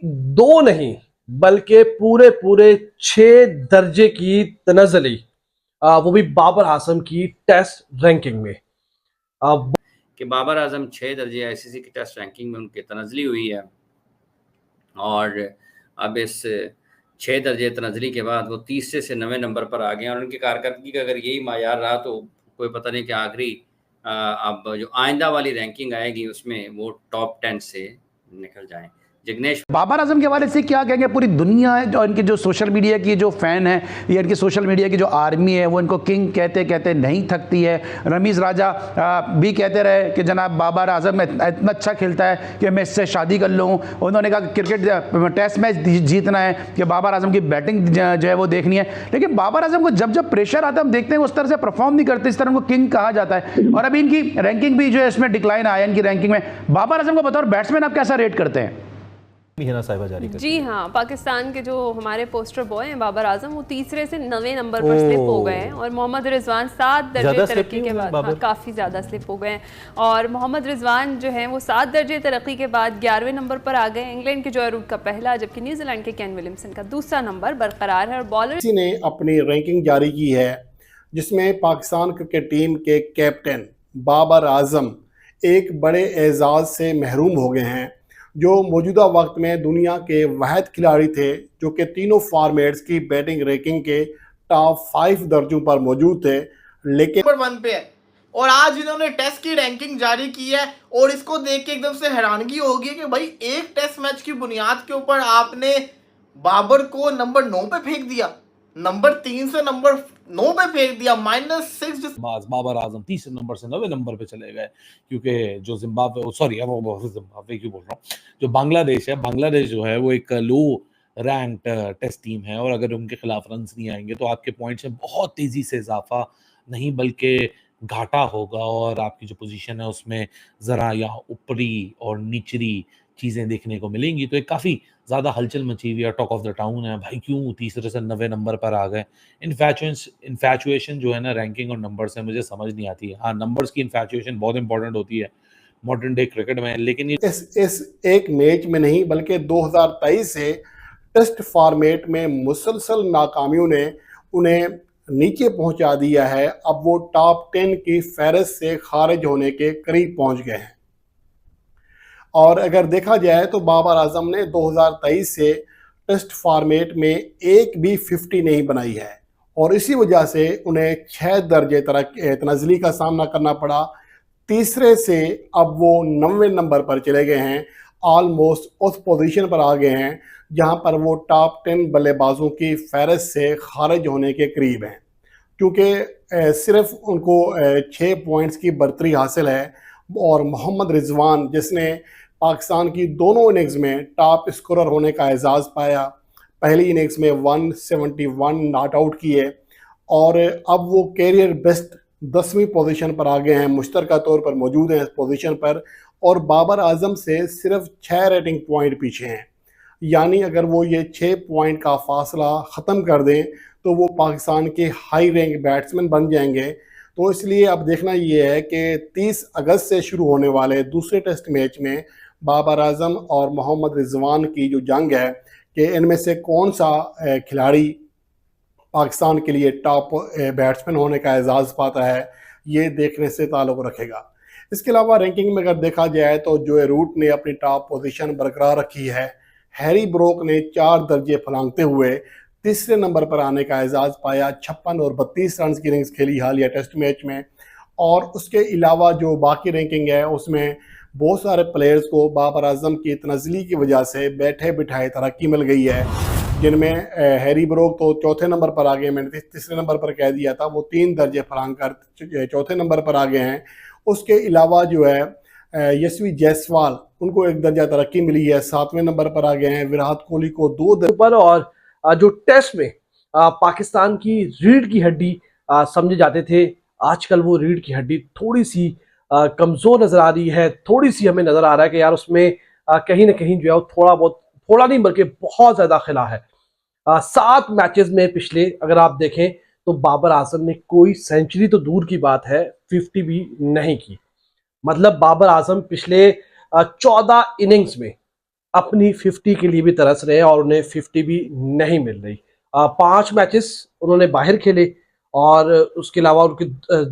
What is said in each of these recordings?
दो नहीं बल्कि पूरे पूरे 6 दर्जे की तनज़ली, वो भी बाबर आजम की टेस्ट रैंकिंग में। कि बाबर आजम 6 दर्जे आईसीसी की टेस्ट रैंकिंग में उनकी तनज़ली हुई है और अब इस 6 दर्जे तनज़ली के बाद वो तीसरे से 9वें नंबर पर आ गए और उनकी कारकर्दगी का अगर यही मायार रहा तो कोई पता नहीं कि आखिरी अब जो आइंदा वाली रैंकिंग आएगी उसमें वो टॉप 10 से निकल जाएं। जिग्नेश बाबर आजम के हवाले से क्या कहेंगे? पूरी दुनिया है जो इनके जो सोशल मीडिया की जो फ़ैन है या इनके सोशल मीडिया की जो आर्मी है वो इनको किंग कहते कहते नहीं थकती है। रमीज़ राजा भी कहते रहे कि जनाब बाबर आजम इतना अच्छा खेलता है कि मैं इससे शादी कर लूँ। उन्होंने कहा कि क्रिकेट टेस्ट मैच जीतना है कि बाबर आजम की बैटिंग जो है वो देखनी है। लेकिन बाबर आजम को जब जब प्रेशर आता है हम देखते हैं उस तरह से परफॉर्म नहीं करते, इस तरह उनको किंग कहा जाता है। और अभी इनकी रैंकिंग भी जो है इसमें डिक्लाइन आया इनकी रैंकिंग में। बाबर आजम को बतौर बैट्समैन आप कैसा रेट करते हैं? जी हाँ, पाकिस्तान के जो हमारे पोस्टर बॉय हैं बाबर आजम, वो तीसरे से 9वें नंबर पर स्लिप हो गए हैं और मोहम्मद रिजवान 7 दर्जे तरक्की के बाद काफ़ी ज़्यादा स्लिप हो गए हैं और मोहम्मद रिजवान जो हैं वो 7 दर्जे तरक्की के बाद 11वें नंबर पर आ गए। इंग्लैंड के जॉय रूट का पहला जबकि न्यूजीलैंड के केन विलियमसन का दूसरा नंबर बरकरार है। और बॉलर ने अपनी रैंकिंग जारी की है जिसमें पाकिस्तान क्रिकेट टीम के कैप्टन बाबर आजम एक बड़े एजाज़ से महरूम हो गए हैं, जो मौजूदा वक्त में दुनिया के वाहिद खिलाड़ी थे जो कि तीनों फॉर्मेट्स की बैटिंग रैंकिंग के टॉप 5 दर्जों पर मौजूद थे, लेकिन नंबर 1 पे है। और आज इन्होंने टेस्ट की रैंकिंग जारी की है और इसको देख के एकदम से हैरानगी होगी कि भाई एक टेस्ट मैच की बुनियाद के ऊपर आपने बाबर को नंबर 9 पे फेंक दिया, नंबर 3 से नंबर 9 पे फेंक दिया, -6। बाबर आजम तीसरे नंबर से 9वें नंबर पे चले गए क्योंकि जो जिम्बाब्वे जिम्बाब्वे क्यों बोल रहा हूँ, जो बांग्लादेश है, बांग्लादेश जो है वो एक लो रैंक्ड टेस्ट टीम है और अगर उनके खिलाफ रन नहीं आएंगे तो आपके पॉइंट्स में बहुत तेजी से इजाफा नहीं बल्कि घाटा होगा और आपकी जो पोजीशन है उसमें ज़रा या ऊपरी और निचली चीज़ें देखने को मिलेंगी। तो एक काफ़ी ज़्यादा हलचल मची हुई है, टॉक ऑफ द टाउन है भाई, क्यों तीसरे से 9वें नंबर पर आ गए। इन्फैचुएशन जो है ना रैंकिंग और नंबर से मुझे समझ नहीं आती है। हाँ, नंबर्स की इन्फैचुएशन बहुत इंपॉर्टेंट होती है मॉडर्न डे क्रिकेट में, लेकिन ये इस एक मैच में नहीं बल्कि 2023 से टेस्ट फॉर्मेट में मुसलसल नाकामियों ने उन्हें नीचे पहुंचा दिया है। अब वो टॉप 10 की फहरिस्त से खारिज होने के करीब पहुंच गए हैं। और अगर देखा जाए तो बाबर आजम ने 2023 से टेस्ट फॉर्मेट में एक भी 50 नहीं बनाई है और इसी वजह से उन्हें 6 दर्जे तनज़ली का सामना करना पड़ा। तीसरे से अब वो 9वें नंबर पर चले गए हैं, ऑलमोस्ट उस पोजीशन पर आ गए हैं जहां पर वो टॉप 10 बल्लेबाजों की फहरिस्त से खारिज होने के करीब हैं, क्योंकि सिर्फ उनको 6 पॉइंट्स की बर्तरी हासिल है। और मोहम्मद रिजवान जिसने पाकिस्तान की दोनों इनिंग्स में टॉप स्कोरर होने का एजाज़ पाया, पहली इनिंग्स में 171 नॉट आउट किए और अब वो कैरियर बेस्ट 10वीं पोजीशन पर आ गए हैं, मुश्तरका तौर पर मौजूद हैं इस पोजीशन पर और बाबर आजम से सिर्फ 6 रेटिंग पॉइंट पीछे हैं। यानी अगर वो ये 6 पॉइंट का फासला ख़त्म कर दें तो वो पाकिस्तान के हाई रैंक बैट्समैन बन जाएंगे। तो इसलिए अब देखना ये है कि 30 अगस्त से शुरू होने वाले दूसरे टेस्ट मैच में बाबर आजम और मोहम्मद रिजवान की जो जंग है कि इनमें से कौन सा खिलाड़ी पाकिस्तान के लिए टॉप बैट्समैन होने का एजाज़ पाता है, ये देखने से ताल्लुक़ रखेगा। इसके अलावा रैंकिंग में अगर देखा जाए तो जॉय रूट ने अपनी टॉप पोजीशन बरकरार रखी है। हैरी ब्रोक ने 4 दर्जे फलांगते हुए तीसरे नंबर पर आने का एजाज़ पाया, 56 और 32 रन की इनिंग्स खेली हालिया टेस्ट मैच में। और उसके अलावा जो बाकी रैंकिंग है उसमें बहुत सारे प्लेयर्स को बाबर आजम की तनज़ली की वजह से बैठे बिठाए तरक्की मिल गई है, जिनमें हैरी ब्रोक तो चौथे नंबर पर आ गए, मैंने तीसरे नंबर पर कह दिया था, वो 3 दर्जे फलांग कर चौथे नंबर पर आ गए हैं। उसके अलावा जो है यशवी जायसवाल, उनको 1 दर्जा तरक्की मिली है, 7वें नंबर पर आ गए हैं। विराट कोहली को 2 पर और जो टेस्ट में पाकिस्तान की रीढ़ की हड्डी समझे जाते थे, आजकल वो रीढ़ की हड्डी थोड़ी सी कमजोर नजर आ रही है। थोड़ी सी हमें नजर आ रहा है कि यार उसमें कहीं ना कहीं जो है थोड़ा नहीं बल्कि बहुत ज्यादा खिला है। 7 मैचेस में पिछले अगर आप देखें तो बाबर आजम ने कोई सेंचुरी तो दूर की बात है 50 भी नहीं की। मतलब बाबर आजम पिछले 14 इनिंग्स में अपनी 50 के लिए भी तरस रहे हैं और उन्हें 50 भी नहीं मिल रही। 5 मैचेस उन्होंने बाहर खेले और उसके अलावा उनके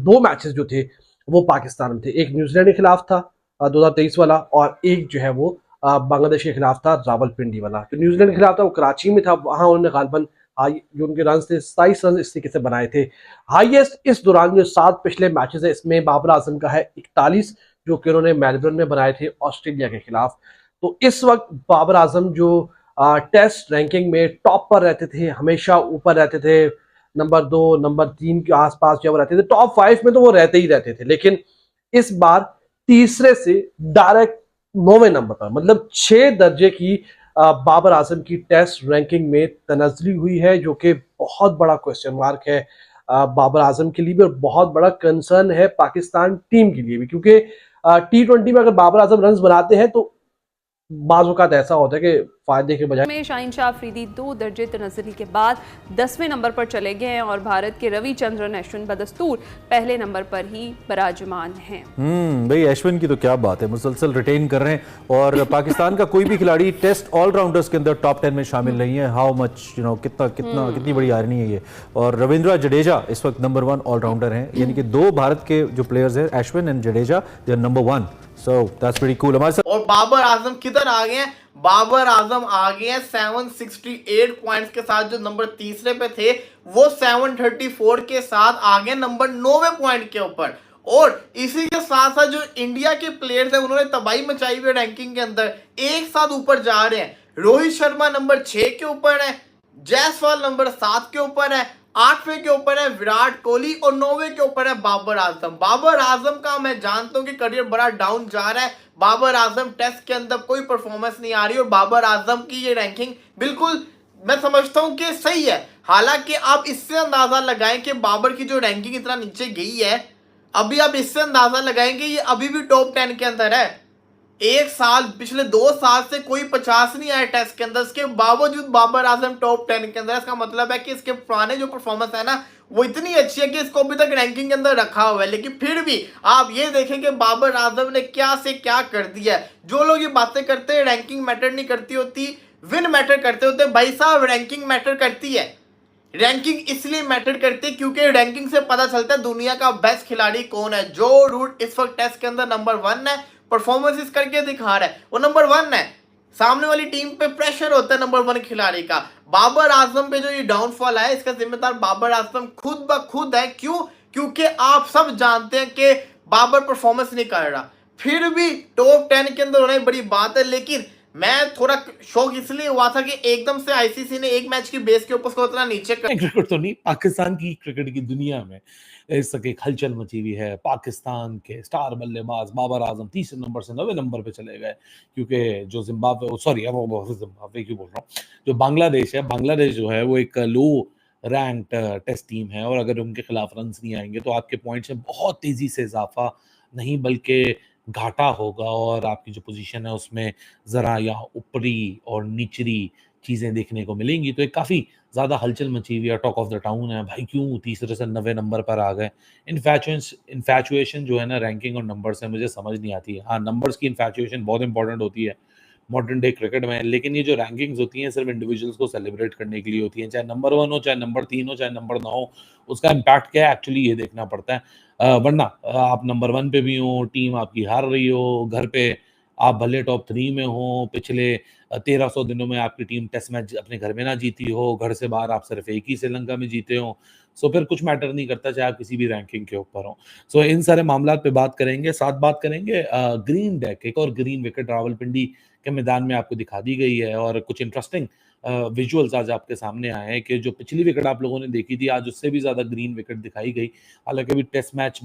2 मैचेस जो थे वो पाकिस्तान में थे। एक न्यूजीलैंड के खिलाफ था 2023 वाला, और एक जो है वो बांग्लादेश के खिलाफ था रावलपिंडी वाला। जो न्यूजीलैंड के खिलाफ था वो कराची में था, वहां उन्होंने गालबन जो उनके रन थे 27 रन इस तरीके से बनाए थे। हाईएस्ट इस दौरान जो 7 पिछले मैचेस है इसमें बाबर आजम का है 41, जो कि उन्होंने मेलबर्न में बनाए थे ऑस्ट्रेलिया के खिलाफ। तो इस वक्त बाबर आजम जो टेस्ट रैंकिंग में टॉप पर रहते थे, हमेशा ऊपर रहते थे, नंबर 2 नंबर 3 के आसपास जब रहते थे, टॉप 5 में तो वो रहते ही रहते थे, लेकिन इस बार तीसरे से डायरेक्ट 9वें नंबर पर, मतलब 6 दर्जे की बाबर आजम की टेस्ट रैंकिंग में तनज़्ज़ुली हुई है, जो कि बहुत बड़ा क्वेश्चन मार्क है बाबर आजम के लिए भी और बहुत बड़ा कंसर्न है पाकिस्तान टीम के लिए भी, क्योंकि T20 में अगर बाबर आजम रन बनाते हैं तो बाज़ औक़ात ऐसा होता है कि फायदे के बजाय में शाहीन शाह अफरीदी 2 दर्जे तनज़्ज़ुली के बाद 10वें नंबर पर चले गए हैं और भारत के रविचंद्रन अश्विन बदस्तूर पहले नंबर पर ही विराजमान हैं। भाई अश्विन की तो क्या बात है, मुसलसल रिटेन कर रहे हैं और पाकिस्तान का कोई भी खिलाड़ी टेस्ट ऑलराउंडर्स के अंदर टॉप 10 में शामिल नहीं है। हाउ मच कितनी बड़ी आयरनी है ये। और रविंद्र जडेजा इस वक्त नंबर 1 ऑलराउंडर हैं, यानी कि 2 भारत के जो प्लेयर्स हैं Ashwin and Jadeja, they are number 1। So that's pretty cool. हमारे और बाबर आजम किधर आ गए हैं? बाबर आजम आ गए हैं 768 पॉइंट्स के साथ, जो नंबर तीसरे पे थे वो 734 के साथ आ गए नंबर 9वें पॉइंट के ऊपर। और इसी के साथ साथ जो इंडिया के प्लेयर्स हैं उन्होंने तबाही मचाई हुई रैंकिंग के अंदर, एक साथ ऊपर जा रहे हैं। रोहित शर्मा नंबर 6 के ऊपर है, जायसवाल नंबर 7 के ऊपर है, 8वें के ऊपर है विराट कोहली और 9वें के ऊपर है बाबर आजम। बाबर आजम का मैं जानता हूं कि करियर बड़ा डाउन जा रहा है, बाबर आजम टेस्ट के अंदर कोई परफॉर्मेंस नहीं आ रही और बाबर आजम की ये रैंकिंग बिल्कुल मैं समझता हूं कि सही है। हालांकि आप इससे अंदाजा लगाएं कि बाबर की जो रैंकिंग इतना नीचे गई है, अभी आप इससे अंदाजा लगाएंगे ये अभी भी टॉप 10 के अंदर है। एक साल पिछले 2 साल से कोई 50 नहीं आया टेस्ट के अंदर, इसके बावजूद बाबर आजम टॉप 10 के अंदर। इसका मतलब है कि इसके पुराने जो परफॉर्मेंस है ना वो इतनी अच्छी है कि इसको अभी तक रैंकिंग के अंदर रखा हुआ है। लेकिन फिर भी आप ये देखें कि बाबर आजम ने क्या से क्या कर दिया है। जो लोग ये बातें करते हैं रैंकिंग मैटर नहीं करती होती, विन मैटर करते होते, भाई साहब रैंकिंग मैटर करती है। रैंकिंग इसलिए मैटर करती है क्योंकि रैंकिंग से पता चलता है दुनिया का बेस्ट खिलाड़ी कौन है। जो रूट इस वक्त टेस्ट के अंदर नंबर 1 है, परफॉर्मेंस करके दिखा रहा है, वो नंबर 1 है। सामने वाली टीम पे प्रेशर होता है नंबर 1 खिलाड़ी का। बाबर आजम पे जो ये डाउनफॉल है इसका जिम्मेदार बाबर आजम खुद ब खुद है। क्यों? क्योंकि आप सब जानते हैं कि बाबर परफॉर्मेंस नहीं कर रहा, फिर भी टॉप 10 के अंदर होना बड़ी बात है। लेकिन मैं थोड़ा शौक इसलिए हुआ था कि एकदम से आईसीसी ने एक मैच की बेस के ऊपर उसको उतना नीचे कर क्रिकेट तो नहीं, पाकिस्तान की क्रिकेट की दुनिया में इस तक एक हलचल मची हुई है। पाकिस्तान के स्टार बल्लेबाज बाबर आजम तीसरे नंबर से 9वें नंबर पे चले गए, क्योंकि जो जिम्बाब्वे क्यों बोल रहा हूँ, जो बांग्लादेश है, बांग्लादेश जो है वो एक लो रैंक्ड टेस्ट टीम है और अगर उनके खिलाफ रन नहीं आएंगे तो आपके पॉइंट्स में बहुत तेजी से इजाफा नहीं बल्कि घाटा होगा और आपकी जो पोजीशन है उसमें ज़रा या ऊपरी और निचली चीज़ें देखने को मिलेंगी। तो एक काफ़ी ज़्यादा हलचल मची हुई है, टॉक ऑफ द टाउन है भाई, क्यों तीसरे से 9वें नंबर पर आ गए। इन्फैचुएशन जो है ना रैंकिंग और नंबर से मुझे समझ नहीं आती है। हाँ, नंबर्स की इन्फैचुएशन बहुत इंपॉर्टेंट होती है मॉडर्न डे क्रिकेट में, लेकिन ये जो रैंकिंग्स होती हैं सिर्फ इंडिविजुअल्स को सेलिब्रेट करने के लिए होती हैं। चाहे नंबर 1 हो, चाहे नंबर 3 हो, चाहे नंबर 9 हो, उसका इम्पैक्ट क्या है एक्चुअली ये देखना पड़ता है। वरना आप नंबर 1 पे भी हो, टीम आपकी हार रही हो, घर पे आप भले टॉप 3 में हो, पिछले 1300 दिनों में आपकी टीम टेस्ट मैच अपने घर में ना जीती हो, घर से बाहर आप सिर्फ एक ही श्रीलंका में जीते हो, सो फिर कुछ मैटर नहीं करता चाहे आप किसी भी रैंकिंग के ऊपर हो। सो इन सारे मामला पे बात करेंगे, साथ बात करेंगे ग्रीन डेक, एक और ग्रीन विकेट रावलपिंडी के मैदान में आपको दिखा दी गई है और कुछ इंटरेस्टिंग विजुअल्स आज आपके सामने आए हैं कि जो पिछली विकेट आप लोगों ने देखी थी आज उससे भी ज़्यादा ग्रीन विकेट दिखाई गई। हालांकि अभी टेस्ट मैच